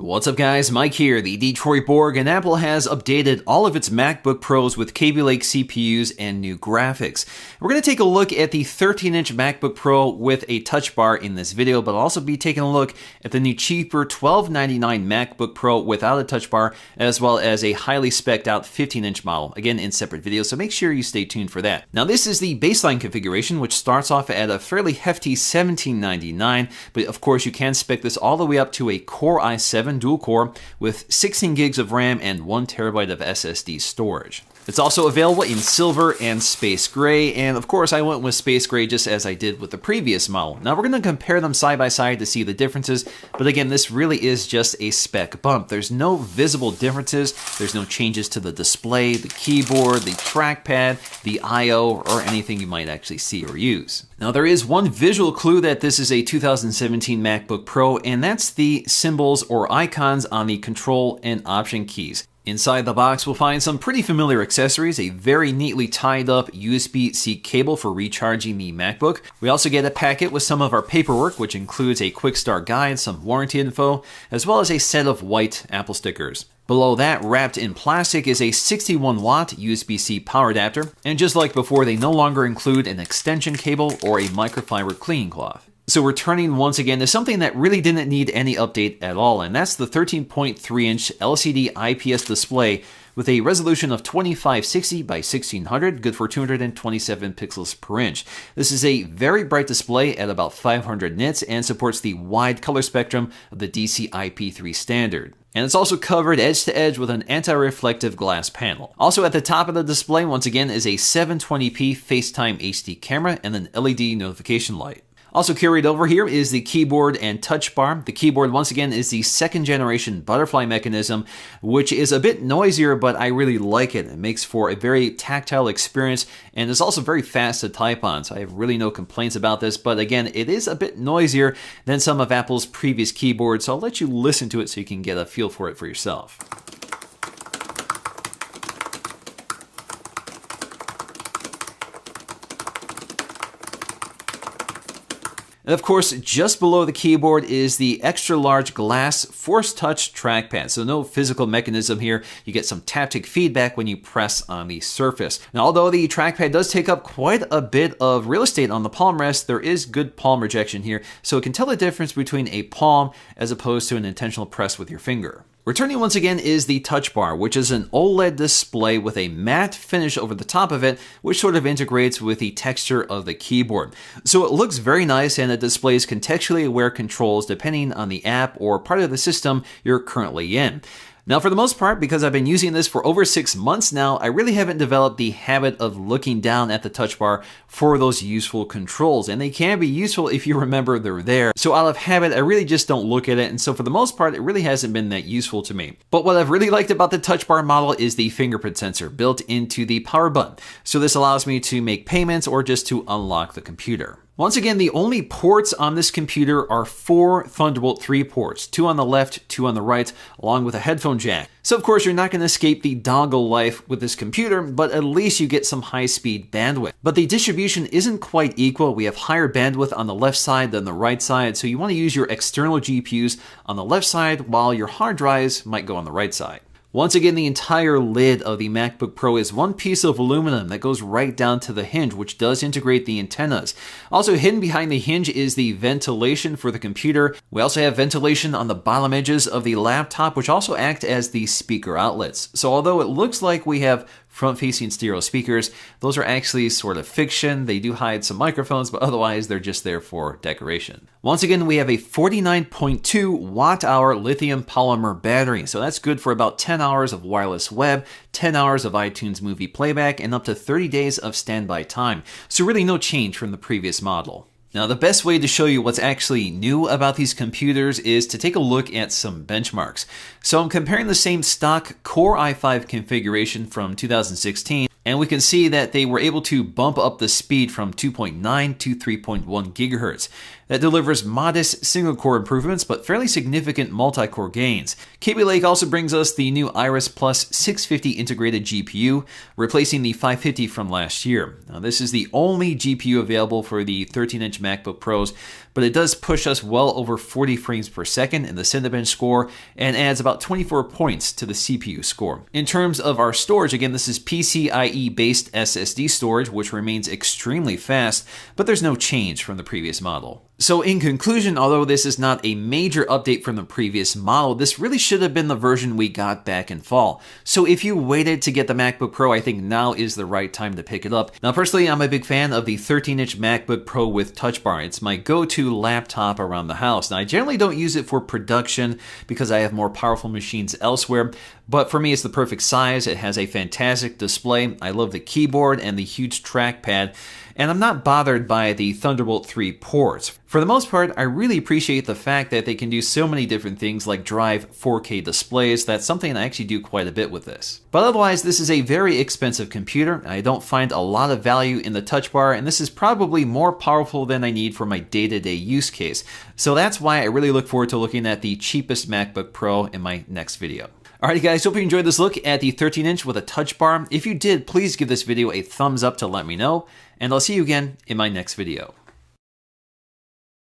What's up guys, Mike here, the Detroit Borg, and Apple has updated all of its MacBook Pros with Kaby Lake CPUs and new graphics. We're going to take a look at the 13-inch MacBook Pro with a TouchBar in this video, but I'll also be taking a look at the new cheaper $1299 MacBook Pro without a TouchBar, as well as a highly spec'd out 15-inch model, again in separate videos, so make sure you stay tuned for that. Now this is the baseline configuration, which starts off at a fairly hefty $1799, but of course you can spec this all the way up to a Core i7 dual core with 16 gigs of RAM and 1 terabyte of SSD storage. It's also available in silver and space gray, and of course I went with space gray just as I did with the previous model. Now we're going to compare them side by side to see the differences, but again this really is just a spec bump. There's no visible differences, there's no changes to the display, the keyboard, the trackpad, the I/O, or anything you might actually see or use. Now there is one visual clue that this is a 2017 MacBook Pro, and that's the symbols or icons on the control and option keys. Inside the box, we'll find some pretty familiar accessories, a very neatly tied up USB-C cable for recharging the MacBook. We also get a packet with some of our paperwork, which includes a quick start guide, some warranty info, as well as a set of white Apple stickers. Below that, wrapped in plastic, is a 61-watt USB-C power adapter, and just like before, they no longer include an extension cable or a microfiber cleaning cloth. So returning once again to something that really didn't need any update at all, and that's the 13.3-inch LCD IPS display with a resolution of 2560 by 1600, good for 227 pixels per inch. This is a very bright display at about 500 nits and supports the wide color spectrum of the DCI-P3 standard. And it's also covered edge to edge with an anti-reflective glass panel. Also at the top of the display, once again, is a 720p FaceTime HD camera and an LED notification light. Also carried over here is the keyboard and touch bar. The keyboard, once again, is the second generation butterfly mechanism, which is a bit noisier, but I really like it. It makes for a very tactile experience, and is also very fast to type on, so I have really no complaints about this. But again, it is a bit noisier than some of Apple's previous keyboards, so I'll let you listen to it so you can get a feel for it for yourself. And of course, just below the keyboard is the extra large glass Force Touch trackpad. So no physical mechanism here. You get some taptic feedback when you press on the surface. Now, although the trackpad does take up quite a bit of real estate on the palm rest, there is good palm rejection here. So it can tell the difference between a palm as opposed to an intentional press with your finger. Returning once again is the TouchBar, which is an OLED display with a matte finish over the top of it, which sort of integrates with the texture of the keyboard. So it looks very nice, and it displays contextually aware controls depending on the app or part of the system you're currently in. Now, for the most part, because I've been using this for over 6 months now, I really haven't developed the habit of looking down at the touch bar for those useful controls, and they can be useful if you remember they're there. So out of habit, I really just don't look at it, and so for the most part, it really hasn't been that useful to me. But what I've really liked about the touch bar model is the fingerprint sensor built into the power button. So this allows me to make payments or just to unlock the computer. Once again, the only ports on this computer are 4 Thunderbolt 3 ports, 2 on the left, 2 on the right, along with a headphone jack. So of course you're not going to escape the dongle life with this computer, but at least you get some high-speed bandwidth. But the distribution isn't quite equal. We have higher bandwidth on the left side than the right side, so you want to use your external GPUs on the left side while your hard drives might go on the right side. Once again, the entire lid of the MacBook Pro is one piece of aluminum that goes right down to the hinge, which does integrate the antennas. Also hidden behind the hinge is the ventilation for the computer. We also have ventilation on the bottom edges of the laptop, which also act as the speaker outlets. So although it looks like we have front-facing stereo speakers, those are actually sort of fiction. They do hide some microphones, but otherwise they're just there for decoration. Once again, we have a 49.2 watt-hour lithium polymer battery, so that's good for about 10 hours of wireless web, 10 hours of iTunes movie playback, and up to 30 days of standby time. So really no change from the previous model. Now, the best way to show you what's actually new about these computers is to take a look at some benchmarks. So I'm comparing the same stock Core i5 configuration from 2016, and we can see that they were able to bump up the speed from 2.9 to 3.1 gigahertz. That delivers modest single-core improvements, but fairly significant multi-core gains. Kaby Lake also brings us the new Iris Plus 650 integrated GPU, replacing the 550 from last year. Now, this is the only GPU available for the 13-inch MacBook Pros, but it does push us well over 40 frames per second in the Cinebench score and adds about 24 points to the CPU score. In terms of our storage, again, this is PCIe based SSD storage, which remains extremely fast, but there's no change from the previous model. So in conclusion, although this is not a major update from the previous model, this really should have been the version we got back in fall. So if you waited to get the MacBook Pro, I think now is the right time to pick it up. Now personally, I'm a big fan of the 13-inch MacBook Pro with TouchBar. It's my go-to laptop around the house. Now I generally don't use it for production because I have more powerful machines elsewhere, but for me it's the perfect size. It has a fantastic display. I love the keyboard and the huge trackpad, and I'm not bothered by the Thunderbolt 3 ports. For the most part, I really appreciate the fact that they can do so many different things like drive 4K displays. That's something I actually do quite a bit with this. But otherwise, this is a very expensive computer. I don't find a lot of value in the Touch Bar, and this is probably more powerful than I need for my day-to-day use case. So that's why I really look forward to looking at the cheapest MacBook Pro in my next video. Alright guys, hope you enjoyed this look at the 13-inch with a Touch Bar. If you did, please give this video a thumbs up to let me know, and I'll see you again in my next video.